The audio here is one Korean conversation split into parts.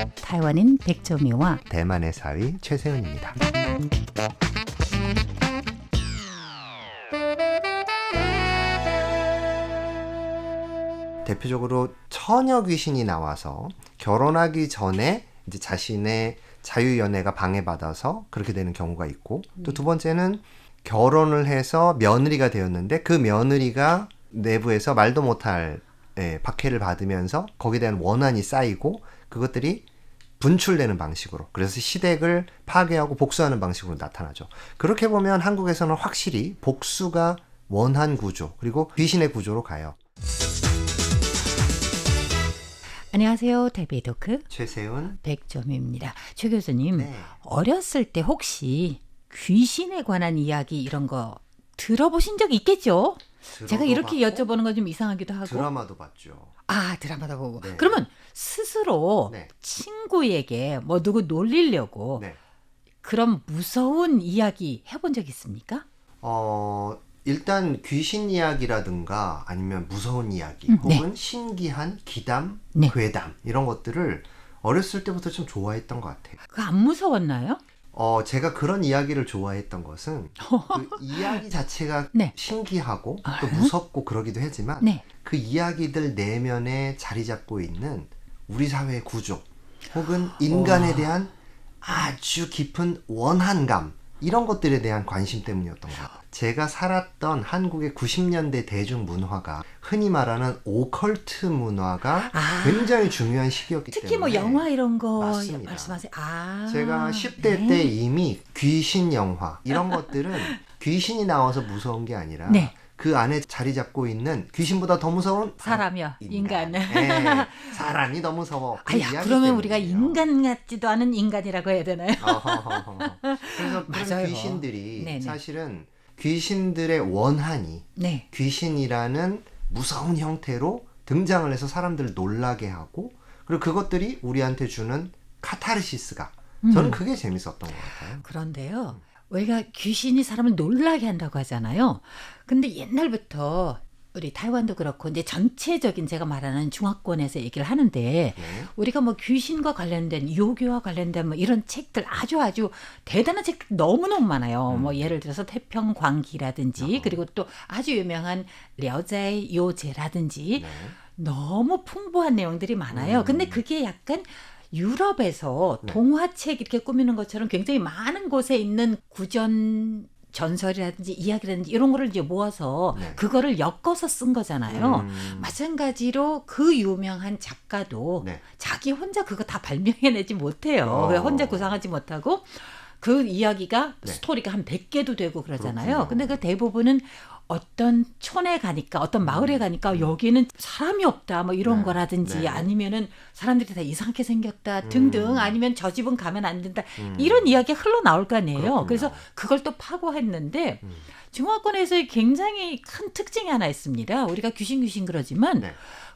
台湾인 백조미와 대만의 사위 최세은입니다. 대표적으로 처녀 귀신이 나와서 결혼하기 전에 이제 자신의 자유연애가 방해받아서 그렇게 되는 경우가 있고, 또 두 번째는 결혼을 해서 며느리가 되었는데 그 며느리가 내부에서 말도 못할 박해를 받으면서 거기에 대한 원한이 쌓이고 그것들이 분출되는 방식으로, 그래서 시댁을 파괴하고 복수하는 방식으로 나타나죠. 그렇게 보면 한국에서는 확실히 복수가 원한 구조 그리고 귀신의 구조로 가요. 안녕하세요. 대비도크 최세은 백조미입니다. 최 교수님, 네. 어렸을 때 혹시 귀신에 관한 이야기 이런 거 들어보신 적 있겠죠? 제가 이렇게 여쭤보는 건 좀 이상하기도 하고. 드라마도 봤죠. 아, 드라마도 보고. 네. 그러면 스스로 네. 친구에게 뭐 누구 놀리려고 네. 그런 무서운 이야기 해본 적 있습니까? 일단 귀신 이야기라든가 아니면 무서운 이야기 네. 혹은 신기한 기담, 네. 괴담 이런 것들을 어렸을 때부터 좀 좋아했던 것 같아요. 그거 안 무서웠나요? 제가 그런 이야기를 좋아했던 것은 그 이야기 자체가 네. 신기하고 또 무섭고 그러기도 하지만 네. 그 이야기들 내면에 자리 잡고 있는 우리 사회의 구조 혹은 인간에 대한 아주 깊은 원한감, 이런 것들에 대한 관심 때문이었던 것 같아요. 제가 살았던 한국의 90년대 대중문화가 흔히 말하는 오컬트 문화가 굉장히 중요한 시기였기 특히 때문에 뭐 영화 이런 거 맞습니다. 말씀하세요. 제가 10대 때 이미 귀신 영화 이런 것들은 귀신이 나와서 무서운 게 아니라 네. 그 안에 자리 잡고 있는 귀신보다 더 무서운 사람이요. 인간. 사람이 더 무서워. 그 아야, 이야기 그러면 우리가 때문이에요. 인간 같지도 않은 인간이라고 해야 되나요? 그래서 그런 맞아요. 귀신들이 네네. 사실은 귀신들의 원한이 네. 귀신이라는 무서운 형태로 등장을 해서 사람들을 놀라게 하고, 그리고 그것들이 우리한테 주는 카타르시스가 저는 그게 재밌었던 것 같아요. 그런데요. 우리가 귀신이 사람을 놀라게 한다고 하잖아요. 근데 옛날부터 우리台湾도 그렇고 이제 전체적인 제가 말하는 중화권에서 얘기를 하는데 네. 우리가 뭐 귀신과 관련된 요괴와 관련된 뭐 이런 책들 아주 대단한 책들 너무너무 많아요. 뭐 예를 들어서 태평광기라든지 그리고 또 아주 유명한 려자의 요제라든지 네. 너무 풍부한 내용들이 많아요. 근데 그게 약간 유럽에서 동화책 이렇게 꾸미는 것처럼 굉장히 많은 곳에 있는 구전 전설이라든지 이야기라든지 이런 거를 이제 모아서 그거를 엮어서 쓴 거잖아요. 마찬가지로 그 유명한 작가도 자기 혼자 그거 다 발명해내지 못해요. 혼자 구상하지 못하고 그 이야기가 스토리가 한 100개도 되고 그러잖아요. 그렇군요. 근데 그 대부분은 어떤 촌에 가니까 어떤 마을에 가니까 여기는 사람이 없다 뭐 이런 거라든지 아니면은 사람들이 다 이상하게 생겼다 등등, 아니면 저 집은 가면 안 된다 이런 이야기가 흘러나올 거 아니에요. 그렇군요. 그래서 그걸 또 파고했는데 중화권에서의 굉장히 큰 특징이 하나 있습니다. 우리가 귀신 그러지만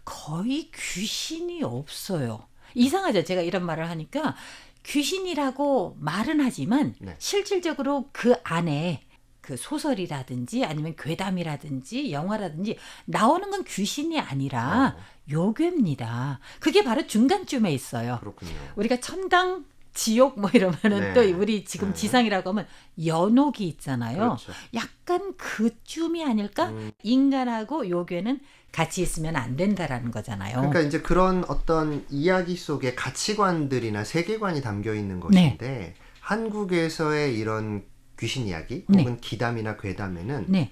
거의 귀신이 없어요. 이상하죠. 제가 이런 말을 하니까 귀신이라고 말은 하지만 실질적으로 그 안에 그 소설이라든지 아니면 괴담이라든지 영화라든지 나오는 건 귀신이 아니라 요괴입니다. 그게 바로 중간쯤에 있어요. 그렇군요. 우리가 천당, 지옥 뭐 이러면은 또 우리 지금 지상이라고 하면 연옥이 있잖아요. 그렇죠. 약간 그쯤이 아닐까? 인간하고 요괴는 같이 있으면 안 된다라는 거잖아요. 그러니까 이제 그런 어떤 이야기 속에 가치관들이나 세계관이 담겨 있는 것인데 한국에서의 이런 귀신 이야기 혹은 기담이나 괴담에는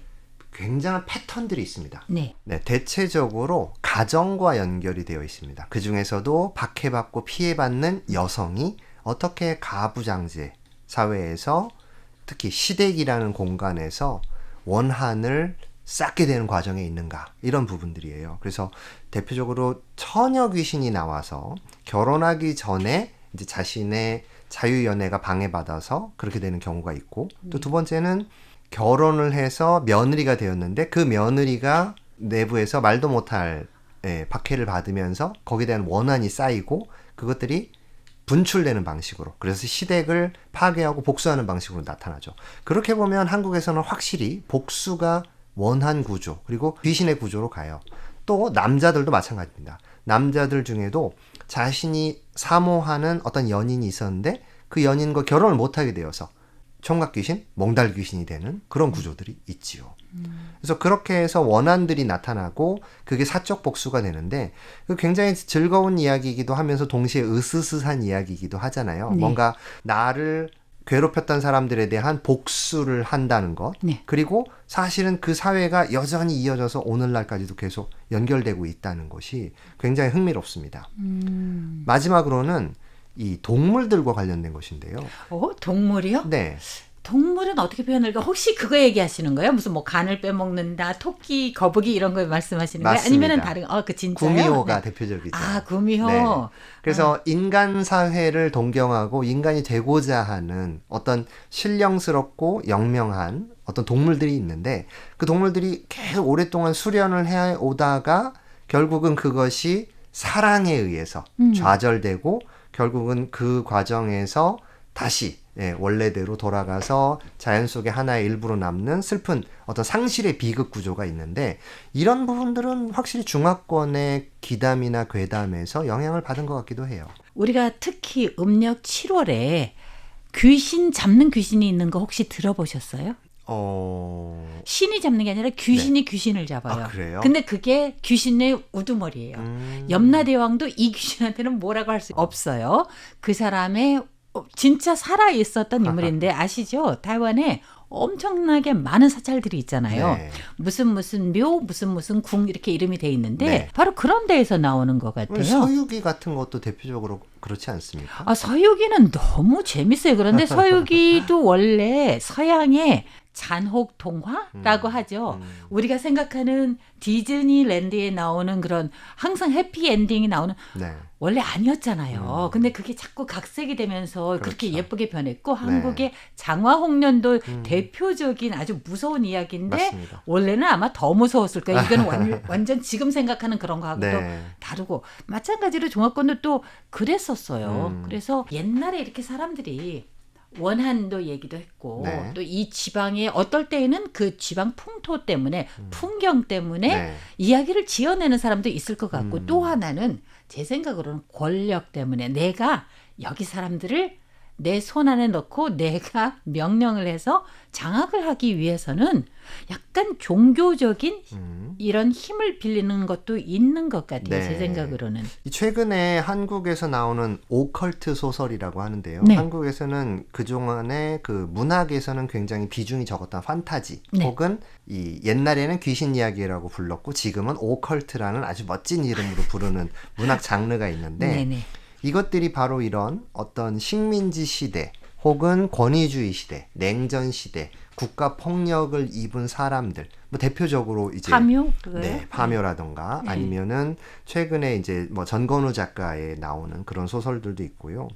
굉장한 패턴들이 있습니다. 대체적으로 가정과 연결이 되어 있습니다. 그 중에서도 박해받고 피해받는 여성이 어떻게 가부장제 사회에서 특히 시댁이라는 공간에서 원한을 쌓게 되는 과정에 있는가, 이런 부분들이에요. 그래서 대표적으로 처녀 귀신이 나와서 결혼하기 전에 이제 자신의 자유연애가 방해받아서 그렇게 되는 경우가 있고, 또 두 번째는 결혼을 해서 며느리가 되었는데 그 며느리가 내부에서 말도 못할 박해를 받으면서 거기에 대한 원한이 쌓이고 그것들이 분출되는 방식으로, 그래서 시댁을 파괴하고 복수하는 방식으로 나타나죠. 그렇게 보면 한국에서는 확실히 복수가 원한 구조 그리고 귀신의 구조로 가요. 또 남자들도 마찬가지입니다. 남자들 중에도 자신이 사모하는 어떤 연인이 있었는데 그 연인과 결혼을 못하게 되어서 총각 귀신, 몽달 귀신이 되는 그런 구조들이 있지요. 그래서 그렇게 해서 원한들이 나타나고 그게 사적 복수가 되는데 굉장히 즐거운 이야기이기도 하면서 동시에 으스스한 이야기이기도 하잖아요. 네. 뭔가 나를 괴롭혔던 사람들에 대한 복수를 한다는 것. 네. 그리고 사실은 그 사회가 여전히 이어져서 오늘날까지도 계속 연결되고 있다는 것이 굉장히 흥미롭습니다. 마지막으로는 이 동물들과 관련된 것인데요. 동물이요? 네. 동물은 어떻게 표현할까? 혹시 그거 얘기하시는 거예요? 무슨 뭐 간을 빼먹는다, 토끼, 거북이 이런 걸 말씀하시는 거예요? 맞습니다. 아니면은 다른 그 진짜요? 구미호가 네. 대표적이죠. 구미호. 네. 그래서 인간 사회를 동경하고 인간이 되고자 하는 어떤 신령스럽고 영명한 어떤 동물들이 있는데 그 동물들이 계속 오랫동안 수련을 해 오다가 결국은 그것이 사랑에 의해서 좌절되고 결국은 그 과정에서 다시 원래대로 돌아가서 자연 속의 하나의 일부로 남는 슬픈 어떤 상실의 비극 구조가 있는데 이런 부분들은 확실히 중화권의 기담이나 괴담에서 영향을 받은 것 같기도 해요. 우리가 특히 음력 7월에 귀신 잡는 귀신이 있는 거 혹시 들어보셨어요? 신이 잡는 게 아니라 귀신이 귀신을 잡아요. 그래요? 근데 그게 귀신의 우두머리예요. 염라대왕도 이 귀신한테는 뭐라고 할 수 없어요. 그 사람의 진짜 살아 있었던 인물인데 아시죠? 타이완에 엄청나게 많은 사찰들이 있잖아요. 네. 무슨 묘, 무슨 궁 이렇게 이름이 돼 있는데 네. 바로 그런 데에서 나오는 것 같아요. 서유기 같은 것도 대표적으로 그렇지 않습니까? 서유기는 너무 재밌어요. 그런데 서유기도 원래 서양의 잔혹 동화라고 하죠. 우리가 생각하는 디즈니랜드에 나오는 그런 항상 해피 엔딩이 나오는 원래 아니었잖아요. 근데 그게 자꾸 각색이 되면서 그렇게 예쁘게 변했고 한국의 장화홍련도 대표적인 아주 무서운 이야기인데 맞습니다. 원래는 아마 더 무서웠을 거예요. 이거는 완전 지금 생각하는 그런 거하고도 다르고 마찬가지로 중화권도 또 그랬었어요. 그래서 옛날에 이렇게 사람들이 원한도 얘기도 했고 또 이 지방의 어떨 때에는 그 지방 풍토 때문에 풍경 때문에 이야기를 지어내는 사람도 있을 것 같고 또 하나는 제 생각으로는 권력 때문에 내가 여기 사람들을 내 손 안에 넣고 내가 명령을 해서 장악을 하기 위해서는 약간 종교적인 이런 힘을 빌리는 것도 있는 것 같아요. 제 생각으로는. 최근에 한국에서 나오는 오컬트 소설이라고 하는데요. 한국에서는 그동안에 그 문학에서는 굉장히 비중이 적었던 판타지 혹은 이 옛날에는 귀신 이야기라고 불렀고 지금은 오컬트라는 아주 멋진 이름으로 부르는 문학 장르가 있는데 이것들이 바로 이런 어떤 식민지 시대 혹은 권위주의 시대, 냉전 시대, 국가 폭력을 입은 사람들, 뭐 대표적으로 이제 파묘, 파묘라던가 아니면은 최근에 이제 뭐 전건우 작가에 나오는 그런 소설들도 있고요.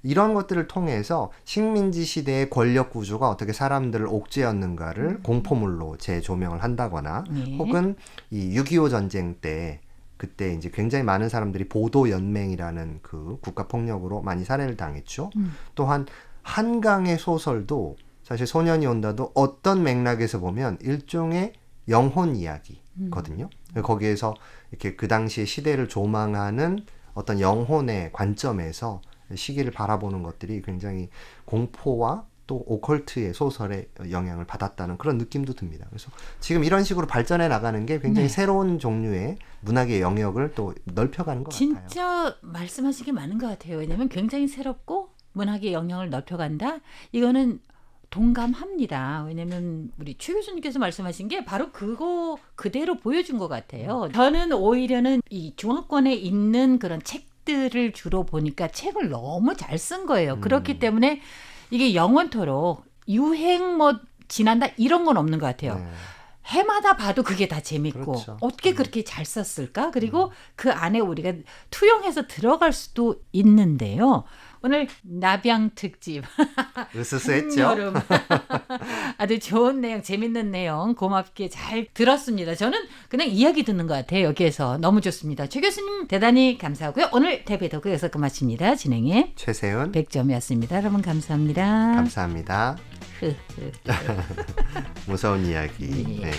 이런 것들을 통해서 식민지 시대의 권력 구조가 어떻게 사람들을 옥죄었는가를 공포물로 재조명을 한다거나 혹은 이 6.25 전쟁 때 그때 이제 굉장히 많은 사람들이 보도연맹이라는 그 국가폭력으로 많이 살해를 당했죠. 또한 한강의 소설도 사실 소년이 온다도 어떤 맥락에서 보면 일종의 영혼 이야기거든요. 거기에서 이렇게 그 당시의 시대를 조망하는 어떤 영혼의 관점에서 시기를 바라보는 것들이 굉장히 공포와 또 오컬트의 소설에 영향을 받았다는 그런 느낌도 듭니다. 그래서 지금 이런 식으로 발전해 나가는 게 굉장히 새로운 종류의 문학의 영역을 또 넓혀가는 것 같아요. 진짜 말씀하신 게 많은 것 같아요. 왜냐하면 굉장히 새롭고 문학의 영역을 넓혀간다. 이거는 동감합니다. 왜냐하면 우리 최 교수님께서 말씀하신 게 바로 그거 그대로 보여준 것 같아요. 저는 오히려는 이 중화권에 있는 그런 책들을 주로 보니까 책을 너무 잘 쓴 거예요. 그렇기 때문에 이게 영원토록 유행 뭐 지난다 이런 건 없는 것 같아요. 해마다 봐도 그게 다 재밌고 어떻게 그렇게 잘 썼을까? 그리고 그 안에 우리가 투영해서 들어갈 수도 있는데요. 오늘 나병 특집 으스스했죠. 여름 아주 좋은 내용, 재밌는 내용 고맙게 잘 들었습니다. 저는 그냥 이야기 듣는 것 같아요. 여기에서 너무 좋습니다. 최 교수님 대단히 감사하고요. 오늘 대배도 여기서 끝마칩니다. 진행의 최세훈 백점이었습니다. 여러분 감사합니다. 감사합니다. 무서운 이야기. 네.